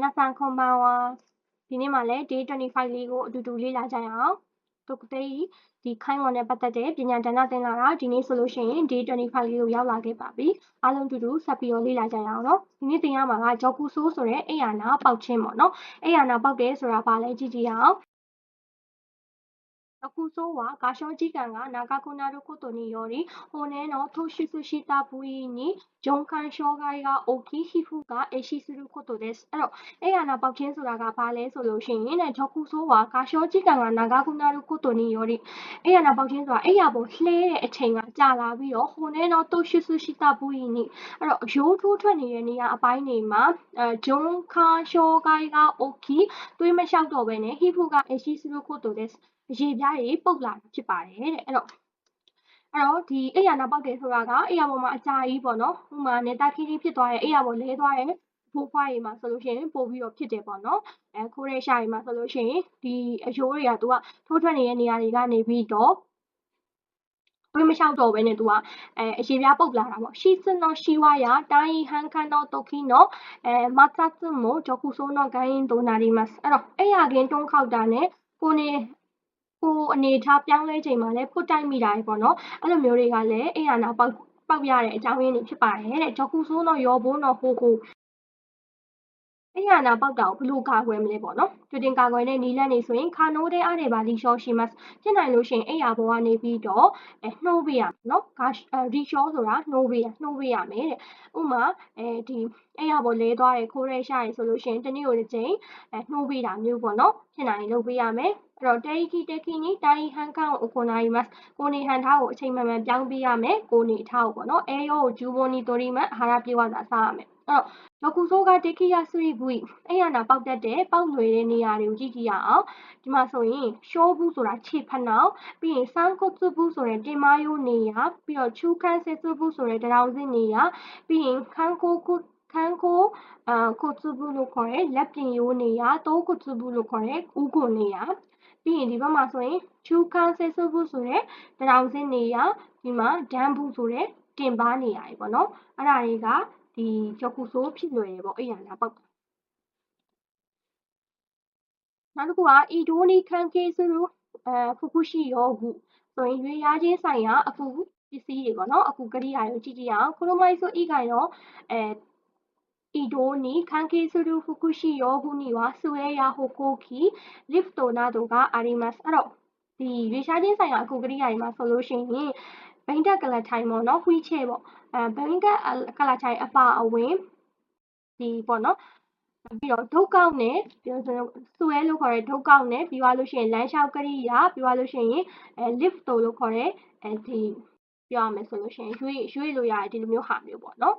皆さんこんばんは。ဒီနေ့မှလည်း Day 25လေးကိုအတူတူလေ့လာကြရအောင်။တုတ်သိဒီခိုင်းငွန်နဲ့ပတ်သက်တဲ့ပညာကဏ္ဍသင်လာတာဒီနေ့ဆိုလို့ရှိရင် Day 25လေးကိုရောက်လာခဲ့ပါပြီ။အားလုံးအတူတူဆက်ပြီးတော့လေ့လာကြရအောင်နော်။ဒီနေ့သင်ရမှာကဂျော်ကူဆိုးဆိုတဲ့အိယာနာပေါက်ခြင်းပေါ့နော်။အိယာနာပေါက်တယ်ဆိုတာဘာလဲကြည့်ကြည့်ရအောင်။ဂျော်ကူဆိုးは画商時間が長くなることにより骨の突出した部位に循環障害が起き皮膚が壊死することです。အဲ့တော့အိယာနာပေါက်ခြင်းဆိုတာကဘာလဲဆိုလို့ရှိရင်တဲ့ဂျော်ကူဆိုးは画商時間が長くなることによりအိယာနာပေါက်ခြင်းဆိုတာအိယာပေါ်လှဲတဲ့အချိန်ကကြာလာပြီးတော့骨の突出した部位にအဲ့တော့ရိုးထိုးထွက်နေတဲ့နေရာအပိုင်းတွေမှာ循環障害が起きသွေးမလျှောက်တော့ဘဲနဲ့皮膚が壊死することです。ရေပြားတွေပုတ်လာဖြစ်ပါတယ်တဲ့အဲ့တော့ဒီအိယာနာပေါက်တယ်ဆိုတာကအိယာပေါ်မှာအကြာကြီးပေါ့နော်ဥမာနေတာခင်းကြီးဖြစ်သွားတယ်အိယာပေါ်လဲသွားတယ်ဖိုးဖွားတွေမှာဆိုလို့ရှိရင်ပို့ပြီးတော့ဖြစ်တယ်ပေါ့နော်ခိုးတဲ့ရှာတွေမှာဆိုလို့ရှိရင်ဒီအရိုးတွေကသူကထိုးထွက်နေတဲ့နေရာတွေကနေပြီးတော့သွေးမလျှောက်တော့ဘဲနဲ့သူကအရေပြားပုတ်လာတာပေါ့シーズンのシワや大繁華の時の摩擦もジョクソの原因となりますအဲ့တော့အိယာကင်းတွန်းခောက်တာနဲ့ကိုအနေထားပြောင်းလဲချိန်မှာလည်းပွတ်တိုက်မိတာပေါ့နော်အဲ့လိုမျိုးတွေကလည်းအိယာနာပေါက်ရတဲ့အကြောင်းရင်းတွေဖြစ်ပါတယ်တဲ့ဂျော်ကူဆိုးတော့ရောဘိုးတော့ဟိုကိုအိယာနာပေါက်တာကိုဘယ်လိုကာကွယ်မလဲပေါ့နော်ကြိုတင်ကာကွယ်တဲ့နည်းလမ်းတွေဆိုရင်ခါနိုးတဲ့အားတွေပါလီရှောရှိမတ်ဖြစ်နိုင်လို့ရှိရင်အိယာပေါ်ကနေပြီးတော့နှိုးပေးရမယ်နော်ရီရှောဆိုတာနှိုးပေးရမယ်တဲ့ဥမာဒီအိယာပေါ်လဲသွားတယ်ခိုးတဲ့ရှာရဆိုလို့ရှိရင်တနေ့ကိုတစ်ချိန်နှိုးပေးတာမျိုးပေါ့နော်ဖြစ်နိုင်လုပ်ပေးရမယ်အဲ့တော့တေခီနီတာရီဟန်ကန်ကိုကိုနိုင်မတ်ကိုနေဟန်ထားကိုအချိန်မှန်မှန်ပြောင်းပေးရမယ်ကိုနေထားကိုပေါ့နော်အဲရောကိုဂျူဘိုနီတိုရီမတ်အာဟာရပြေဝတာစားရမယ်အဲ့တော့ဂျော်ကူဆိုးကတေခီယာဆူရီဘူးအိယာနာပေါက်တတ်တဲ့ပေါက်လွယ်တဲ့နေရာတွေကိုကြည့်ကြည့်ရအောင်ဒီမှာဆိုရင်ရှောဘူးဆိုတာခြေဖက်နှောက်ပြီးရင်စန်းကုတ်စုဘူးဆိုတဲ့တင်မယိုးနေရပြီးတော့ချူခန်းဆဲစုဘူးဆိုတဲ့တရောင်စင်းနေရပြီးရင်ခန်းကိုခုတ်စုဘူးလို့ခေါ်တဲ့လက်ပြင်ရိုးနေရတိုးကုတ်စုဘူးလို့ခေါ်တဲ့ဥကိုနေရပြီးရင်ဒီဘက်မှာဆိုရင်ချူခန်းဆဲစုဘူးဆိုတဲ့တရောင်စင်းနေရဒီမှာဒန်းဘူးဆိုတဲ့တင်ပါနေရတယ်ပေါ့နော်အဲ့ဒါတွေကဒီဂျော်ကူဆိုးဖြစ်လွယ်တယ်ပေါ့အိယာနာပေါက်နောက်တစ်ခုကအီဒိုနီခန်ကေဆူဖူကူရှိယောဂုဆိုရင်ရွေးရခြင်းဆိုင်ရာအကူပစ္စည်းတွေပေါ့နော်အကူကရိယာတွေကိုကြည့်ကြည့်အောင်ခရိုမိုက်ဆိုဤခိုင်တော့イドに関係する福祉用具にはスウェーや歩行器、リフトなどがあります。အဲ့တော့ဒီရွေးရှားခြင်းဆိုင်ရာအကူကရိယာတွေမှာဆိုလို့ရှိရင်ဘိန်းတက်ကလထိုင်ပေါ့နော်ဝှီးချဲပေါ့ဘိန်းတက်ကလထိုင်အပါအဝင်ဒီပေါ့နော်ပြီးတော့ဒုတ်ကောက်နဲ့စွဲလို့ခေါ်တဲ့ဒုတ်ကောက်နဲ့ပြီးသွားလို့ရှိရင်လမ်းလျှောက်ကရိယာပြီးသွားလို့ရှိရင်lift လို့ခေါ်တဲ့ဒီပြောရမယ်ဆိုလို့ရှိရင်ရွေ့လို့ရတဲ့ဒီလိုမျိုးဟာမျိုးပေါ့နော်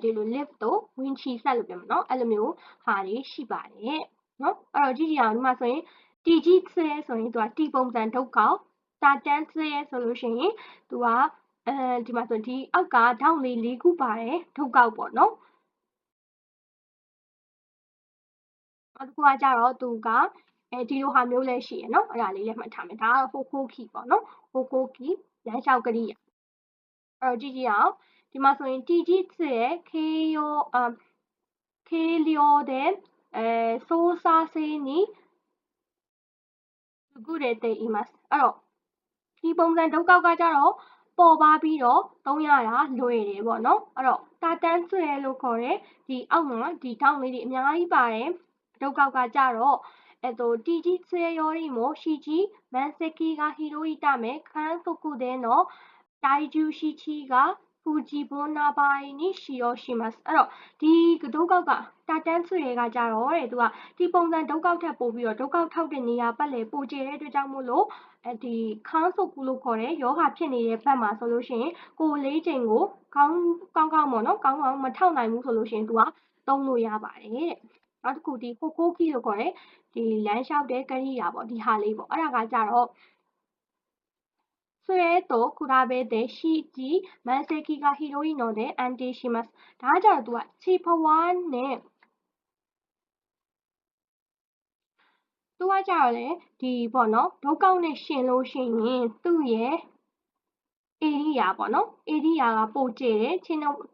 ဒီလို lift တို့ wing ချီဆက်လို့ပြောမှာနော်အဲ့လိုမျိုးဟာတွေရှိပါတယ်နော်အဲ့တော့ကြည့်ကြည့်အောင်ဒီမှာဆိုရင်တီကြီးဆဲဆိုရင်သူကတီပုံစံဒုတ်ကောက်တာတန်းဆဲဆိုလို့ရှိရင်သူကဒီမှာဆိုဒီအောက်ကဓာတ်လေး၄ခုပါတယ်ဒုတ်ကောက်ပေါ့နော်နောက်တစ်ခုကကြတော့သူကဒီလိုဟာမျိုးလည်းရှိရနော်အဲ့ဒါလေးလည်းမှတ်ထားမယ်ဒါကတော့ဟိုခိုးခီပေါ့နော်ဟိုခိုးခီလမ်းလျှောက်ကရိယာအဲ့တော့ကြည့်ကြည့်အောင်ဒီမှာဆိုရင်တီကြီးဆဲခေလျောတဲ့ဆိုးစားစေးနီခုတဲ့တဲ့ imas အဲ့တော့ဒီပုံစံဒုတ်ကောက်ကကြတော့ပေါ်ပါပြီးတော့သုံးရတာလွယ်တယ်ပေါ့နော်အဲ့တော့တာတန်းဆွဲလို့ခေါ်တဲ့ဒီအောက်မှာဒီထောင်းလေးတွေအများကြီးပါတယ်ဒုတ်ကောက်ကကြတော့တီကြီးဆွဲရောရီမိုရှိကြီးမန်စကီကဟီရိုဟီတာမဲခန်းဖုကုတဲ့နော်တိုင်ဂျူရှိချီကဖူဂျီဘွန်နာပိုင်းနီရှီယောရှိမတ်အဲ့တော့ဒီဒုတ်ကောက်ကတာတန်းဆွဲကကြတော့တဲ့သူကဒီပုံစံဒုတ်ကောက်ထက်ပိုပြီးတော့ဒုတ်ကောက်ထောက်တဲ့နေရာပတ်လေပိုကျတဲ့အတွက်ကြောင့်မို့လို့ဒီခန်းဆုပ်ကူလို့ခေါ်တဲ့ယောဂဖြစ်နေတဲ့ဘက်မှာဆိုလို့ရှိရင်ကိုလေးချိန်ကိုကောင်းပေါ့နော်ကောင်းမထောက်နိုင်ဘူးဆိုလို့ရှိရင်သူကသုံးလို့ရပါတယ်တဲ့နောက်တစ်ခုဒီဟိုခိုးခီလို့ခေါ်တဲ့ဒီလမ်းလျှောက်တဲ့ကရိယာပေါ့ဒီဟာလေးပေါ့အဲ့ဒါကကြတော့それと比べて CG マンセキが広いので安定します。ဒါကြတော့သူကခြေဖွားနဲ့သူကကြတော့လေဒီပေါ့နော်ဒုတ်ကောက်နဲ့ရှင်လို့ရှိရင်သူ့ရဲ့ area ပေါ့နော် area ကပိုကျဲတယ်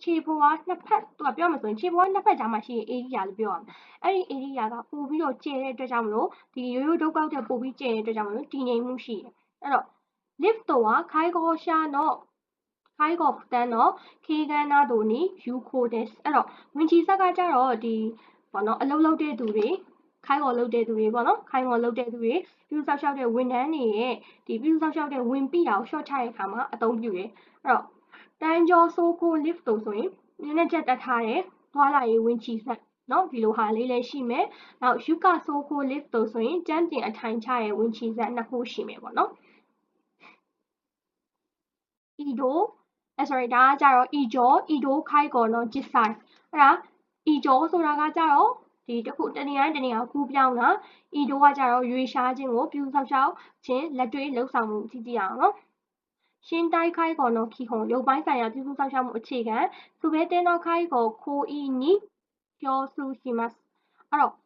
ခြေဖွားနှစ်ဖက်သူကပြောမှဆိုရင်ခြေဖွားနှစ်ဖက်ကြားမှာရှိတဲ့ area လို့ပြောရမယ်အဲ့ဒီ area ကပိုပြီးတော့ကျဲတဲ့အတွက်ကြောင့်မလို့ဒီရိုးရိုးဒုတ်ကောက်တဲ့ပိုပြီးကျဲတဲ့အတွက်ကြောင့်မလို့တည်ငြိမ်မှုရှိတယ်အဲ့တော့ lift တော့ခိုင်ကောရှာတော့ခိုင်ကောတန်းတော့ခေကန်းနာတို့နီယူခိုတယ်အဲ့တော့ဝင်ချီဆက်ကကြတော့ဒီပေါ့နော်အလုံးလုံးတဲ့သူတွေခိုင်ကောလုပ်တဲ့သူတွေပေါ့နော်ခိုင်ကောလုပ်တဲ့သူတွေပြုဆောက်ရှောက်တဲ့ဝန်ထမ်းတွေရဲ့ဒီပြုဆောက်ရှောက်တဲ့ဝင်ပြီးအောင် short ချတဲ့အခါမှာအသုံးပြုတယ်အဲ့တော့တန်းကျော်ဆိုကို lift တို့ဆိုရင်နည်းနည်းချက်တက်ထားတယ်သွားလာရေးဝင်ချီဆက်နော်ဒီလိုဟာလေးလည်းရှိမယ်နောက်ယူကဆိုကို lift တို့ဆိုရင်ကျန်းကျင်အထိုင်ချရဲ့ဝင်ချီဆက်နှစ်ခုရှိမယ်ပေါ့နော်ido sorry ဒါကကြတော့ ido ခိုက်ကောနော်ဂျစ်ဆိုင်အဲ့ဒါ ido ဆိုတာကကြတော့ဒီတစ်ခုတနေရာတနေရာကူးပြောင်းတာ ido ကကြတော့ရွေရှားခြင်းကိုပြုဆောက်ရှောက်ခြင်းလက်တွေ့လှုပ်ဆောင်မှုကြည့်ကြည့်အောင်နော်ရှင်းတိုက်ခိုက်ကောနော်ခီခုံရုပ်ပိုင်းဆိုင်ရာပြုစုဆောက်ရှောက်မှုအခြေခံသူပဲတဲတော့ခိုက်ကောခိုအီနီပြောစုရှိမတ်အဲ့တော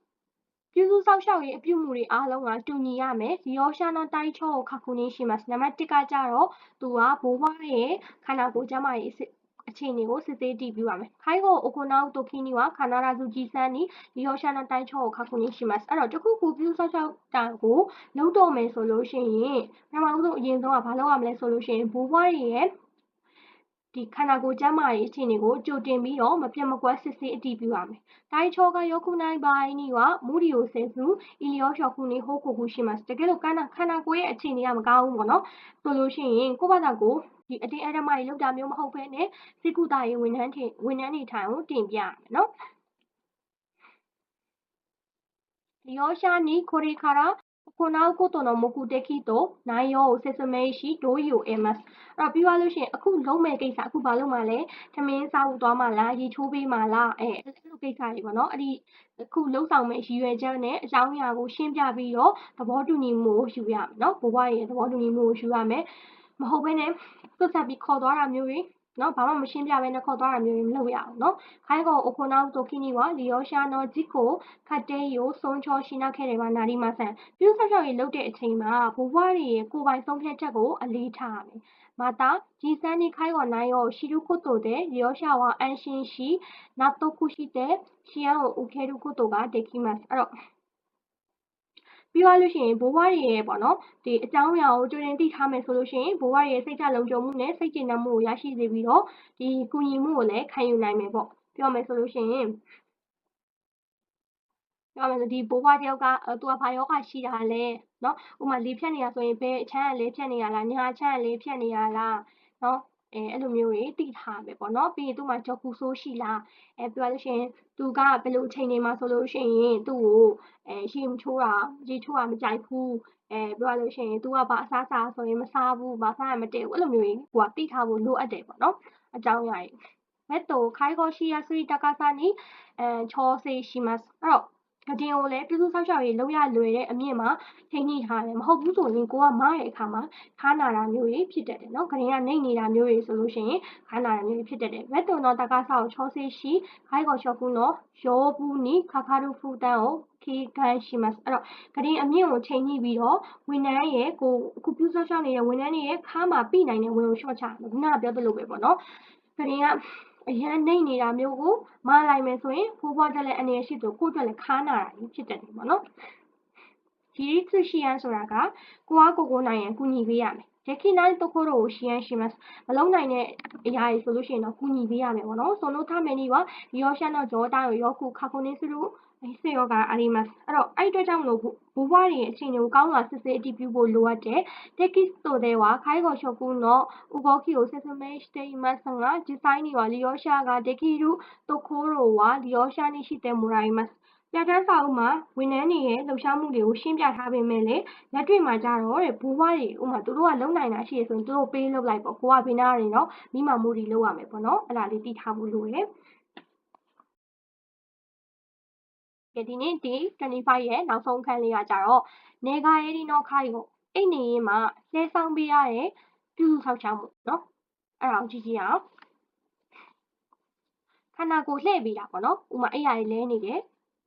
့ပြုစုဆောက်ရှောက်ရေးအပြုမှုတွေအားလုံးကတူညီရမယ်ဒီရောရှာနော်တိုက်ချောကိုခခုနေရှိမတ်နံပါတ်1ကကြတော့သူကဘိုးဘွားရဲ့ခန္ဓာကိုယ်ကျန်းမာရေးအခြေအနေကိုစစ်သေးတည်ပြုရမယ်ခိုင်ကိုအိုကိုနောက်တိုခီနီဝါခန္ဓာရာစုကြည်စမ်းနီဒီရောရှာနော်တိုက်ချောကိုခခုနေရှိမတ်အဲ့တော့တခုခုပြုစုဆောက်ရှောက်တာကိုလုံးတော့မယ်ဆိုလို့ရှိရင်ပထမဆုံးအရင်ဆုံးကဘာလုပ်ရမလဲဆိုလို့ရှိရင်ဘိုးဘွားရဲ့ဒီခန္ဓာကိုယ်ကျန်းမာရေးအခြေအနေကိုကြိုတင်ပြီးတော့မပြတ်မကွက်စစ်ဆေးအတည်ပြုရမယ်။တိုင်းချောကယောခုနိုင်ပိုင်းနီကမူဒီယိုဆဲစုအီလီယောရှော်ခုနေဟိုကိုကူရှိမှာတကယ်လို့ခန္ဓာကိုယ်ရဲ့အခြေအနေကမကောင်းဘူးပေါ့နော်။ဆိုလို့ရှိရင်ကိုယ့်ဘာသာကိုဒီအတင်းအဓမ္မကြီးလောက်တာမျိုးမဟုတ်ဘဲနဲ့စိတ်ကူတာရေးဝန်ထမ်းတွေထိုင်ကိုတင်ပြရမယ်နော်။လီယောရှာနီခိုရီခါရာကိုနောက်ကိုတော်မကူတက်ခီတော့နိုင်ရောစစ်စမဲရှိဒိုယိုအမတ်အဲ့တော့ပြီးသွားလို့ရှိရင်အခုလုံးမဲ့ကိစ္စအခုဘာလုပ်မှလဲထမင်းစားဖို့သွားမှလားရေချိုးပေးမှလားအဲ့လိုကိစ္စတွေပေါ့နော်အဲ့ဒီအခုလုံးဆောင်မဲ့ရည်ရွယ်ချက်နဲ့အကြောင်းအရာကိုရှင်းပြပြီးတော့သဘောတူညီမှုကိုယူရမယ်နော်ဘိုးဘွားရဲ့သဘောတူညီမှုကိုယူရမယ်မဟုတ်ဘဲနဲ့သွတ်ဆက်ပြီးခေါ်သွားတာမျိုးတွေနော်ဘာမှမရှင်းပြဘဲနဲ့ခေါ်သွားတာမျိုးတွေမလုပ်ရအောင်နော်ခိုင်ကောအိုခိုနောက်တိုခီနီဝါလီယောရှာနော်ဂျီကိုခတ်တဲယိုစွန်ချောရှိနောက်ခဲ့တယ်ပါနာဒီမဆန်ပြုဆောက်ရှောက်ရေးလုပ်တဲ့အချိန်မှာဘိုးဘွားတွေရဲ့ကိုယ်ပိုင်ဆုံးဖြတ်ချက်ကိုအလေးထားရမယ်မာတာဂျီစန်နီခိုင်ကောနိုင်ရောရှိရုခုတိုတဲ့လီယောရှာဝါအန်ရှင်ရှိနောက်တိုခုရှိတဲ့ရှီယန်ကိုဥခဲရုခုတိုကဒေခီမတ်အဲ့တော့ပြီးသွားလို့ရှိရင်ဘိုးဘွားတွေရဲ့ပေါ့နော်ဒီအကြောင်းအရာကိုကြိုတင်သိထားမယ်ဆိုလို့ရှိရင်ဘိုးဘွားတွေရဲ့စိတ်ချလုံခြုံမှုနဲ့စိတ်ကျေနပ်မှုကိုရရှိစေပြီးတော့ဒီကူညီမှုကိုလည်းခံယူနိုင်မယ်ပေါ့ပြောမယ်ဆိုလို့ရှိရင်ပြောမယ်ဆိုဒီဘိုးဘွားတယောက်ကသူကဘာယောဂရှိတာလဲနော်ဥပမာလေဖြတ်နေတာဆိုရင်ဘယ်အချမ်းကလေဖြတ်နေရလားညာအချမ်းကလေဖြတ်နေရလားနော်အဲ့လိုမျိုးတွေသိထားမယ်ပေါ့နော်ပြီးရင်သူ့မှာကြောက်ကူဆိုးရှိလားပြောလို့ရှိရင်သူကဘယ်လိုအချိန်တွေမှာဆိုလို့ရှိရင်သူ့ကိုရေမချိုးတာရေချိုးတာမကြိုက်ဘူးပြောလို့ရှိရင်သူကဘာအစားစားဆိုရင်မစားဘူးဘာစားရမတည့်ဘူးအဲ့လိုမျိုးကြီးကိုကသိထားဖို့လိုအပ်တယ်ပေါ့နော်အကြောင်းအရာကြီးဘက်တော့ခိုင်ကောရှိရဆွေတကားစားနီချောစေရှိမတ်အဲ့တော့ကတင်ကိုလည်းပြုစုဆောက်ရှောက်ရေးလုပ်ရလွယ်တဲ့အမြင့်မှာထိန်းညှိထားတယ်မဟုတ်ဘူးဆိုရင်ကိုကမရဲ့အခါမှာခါနာတာမျိုးတွေဖြစ်တတ်တယ်နော်ကတင်ကနှိမ့်နေတာမျိုးတွေဆိုလို့ရှိရင်ခါနာတာမျိုးတွေဖြစ်တတ်တယ်ဘက်တော့တကားစားကိုချောစေရှိခိုင်ကောရှော့ကူနော်ရောဘူးနီခါခါဒူဖူတန်ကိုခေကန်ရှိမတ်အဲ့တော့ကတင်အမြင့်ကိုချိန်ညှိပြီးတော့ဝန်ထမ်းရဲ့ကိုအခုပြုစုဆောက်ရှောက်နေတဲ့ဝန်ထမ်းတွေရဲ့ခါမှာပြနိုင်တဲ့ဝင်ကိုရှော့ချခုနကပြောသလိုပဲပေါ့နော်ကတင်ကအရန်နှိမ့်နေတာမျိုးကိုမလိုက်မယ်ဆိုရင်ဖိုးဖွားတက်လည်းအနေရရှိသူကိုအတွက်လည်းခါနာတာဖြစ်တတ်တယ်ပေါ့နော်ဒီရစ်ရှိရန်ဆိုတာကကိုအားကိုနိုင်ရင်ကူညီပေးရမယ်できないところを支援しますမလုံးနိုင်တဲ့အရာတွေဆိုလို့ရှိရင်တော့ကူညီပေးရမယ်ပေါ့နော်そのためには利用者の状態をよく確認する必要がありますအဲ့တော့အဲ့အတွက်ကြောင့်မလို့ဘိုးဘွားတွေရဲ့အခြေအနေကိုကောင်းစွာစစ်ဆေးအတည်ပြုဖို့လိုအပ်တယ်テキストでは介護職の動きを説明していますが実際には利用者ができるところは利用者にしてもらいますပြဋ္ဌာန်းစာအုပ်မှာဝန်ထမ်းတွေရဲ့လှုပ်ရှားမှုတွေကိုရှင်းပြထားပေမဲ့လည်းလက်တွေ့မှာကြတော့တဲ့ဘိုးဘွားတွေဥမာသူတို့ကလုံနိုင်တာရှိရဆိုရင်သူတို့ပေးလုပ်လိုက်ပေါ့ကိုကဘေးနားတွေတော့မိမမိုးတွေလုပ်ရမယ်ပေါ့နော်အဲ့ဒါလေးသိထားဖို့လိုတယ်ဒီနေ့ဒီ25ရဲ့နောက်ဆုံးခန်းလေးကကြတော့နေကရဲဒီနော်ခိုင်ကိုအိတ်နေရင်မှာလဲဆောင်ပေးရတဲ့ပြုစုဆောက်ရှောက်မှုနော်အဲ့ဒါကိုကြည့်ကြည့်အောင်ခန္ဓာကိုယ်လှည့်ပေးတာပေါ့နော်ဥမာအိတ်ရည်လဲနေတယ်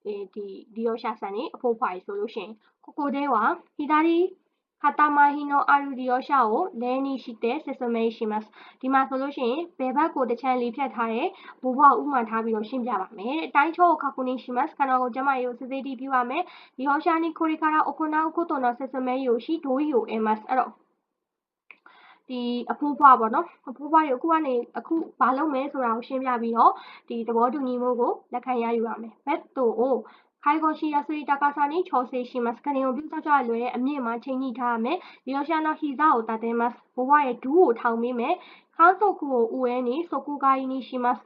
ဒီ利用者さんにအဖို့ဖွားဆိုလို့ရှိရင်ここでは左 Katamahino Arudiyosha ကိုလဲနီရှိတဲ့ Sesame ရှိますဒီမှာဆိုလို့ရှိရင်ဘယ်ဘက်ကိုတစ်ချမ်းလေးဖြတ်ထားတဲ့ဘိုးဘွားဥမှန်ထားပြီးတော့ရှင်းပြပါမယ်တဲ့တိုင်းချောကိုခါကူနေရှိますခန္ဓာကိုယ်ကျမရေကိုစစ်စစ်တီးပြပါမယ်ဒီဟောရှာနီကိုရီကာရာအိုကိုနာကိုတိုနာ Sesame ကိုရှိဒိုးရီကိုအမတ်အဲ့တော့ဒီအဖိုးဖွားပေါ့နော်အဖိုးဖွားတွေအခုကနေအခုဘာလုပ်မဲဆိုတာကိုရှင်းပြပြီးတော့ဒီသဘောတူညီမှုကိုလက်ခံရယူရမယ်ဘက်တိုကိုခိုင်ကိုရှိရဆွေတကာစာနီချောစေရှိますခရင်ကိုပြုတ်ကြလွယ်တဲ့အမြင့်မှာချိန်ညှိထားရမယ်ဒီရောရှာနော်ဟီဇာကိုတတ်တယ်ますဘဝရဲ့ဒူးကိုထောင်ပေးမယ်ခန်းဆုတ်ခုကိုဥဝဲနေဆုတ်ကူကိုင်းနီရှိます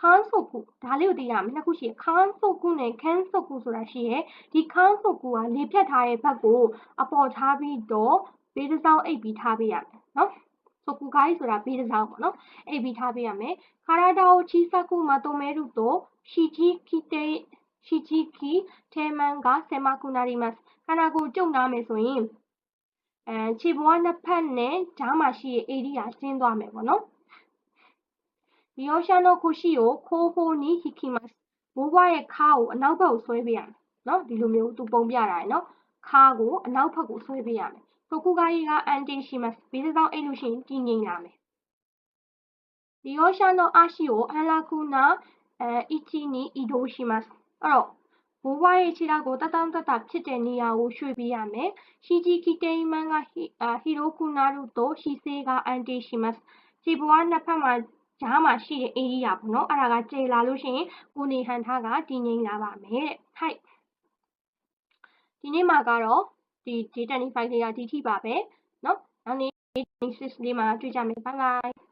ခန်းဆုတ်ခုဒါလေးကိုသိရမယ်နှစ်ခုရှိရခန်းဆုတ်ခုနဲ့ခန်းဆုတ်ခုဆိုတာရှိရဒီခန်းဆုတ်ခုကလေဖြတ်ထားတဲ့ဘက်ကိုအပေါ်ထားပြီးတော့ဘေးတစ်စောင်းအိပ်ပြီးထားပေးရမယ်နော်ဆိုကူကိုင်းဆိုတာဘေးတစ်စောင်းပေါ့နော်အိပ်ပြီးထားပေးရမယ်ခါရတာကိုချီစကူမှာတိုမဲရုတော့ရှီဂျီကီတေရှီဂျီကီထေမန်ကဆေမာကူနာရီမတ်ခန္ဓာကိုယ်ကျုပ်နာမယ်ဆိုရင်ခြေဘဝနှစ်ဖက်နဲ့ဂျားမှာရှိတဲ့ area ကျင်းသွားမယ်ပေါ့နော်ဒီယောရှာနိုကိုရှိကိုခိုးဟိုးနီဟီကီမတ်ဘိုးဘွားရဲ့ခါကိုအနောက်ဘက်ကိုဆွဲပေးရမယ်နော်ဒီလိုမျိုးသူပုံပြတာရယ်နော်ခါကိုအနောက်ဘက်ကိုဆွဲပေးရမယ်ဆိုကူကာကြီးကအန်တီရှိမတ်ဘေးတစ်စောင်းအိတ်လို့ရှိရင်တည်ငြိမ်လာမယ်ဒီယောရှာနိုအရှိကိုအန်လာကူနာအီချီနီအီဒိုရှိမတ်အဲ့တော့ဘိုးဘွားရဲ့ခြေထောက်ကိုတတန်းတတဖြစ်တဲ့နေရာကိုရွှေ့ပေးရမယ်ရှီဂျီကီတေးမန်ကဟီရိုကူနာရုတိုရှီစေးကအန်တီရှိမတ်ခြေဘဝနှစ်ဖက်မှာဂျားမှာရှိတဲ့ area ပေါ့နော်အဲ့ဒါကကျေလာလို့ရှိရင်ကိုနေဟန်ထားကတည်ငြိမ်လာပါမယ်တဲ့ဟိုက်ဒီနေ့မှာကတော့ဒီ J25 လေးကဒီထိပါပဲเนาะနောက်နေ့ J26 လေးမှာတွေ့ကြမယ် bye bye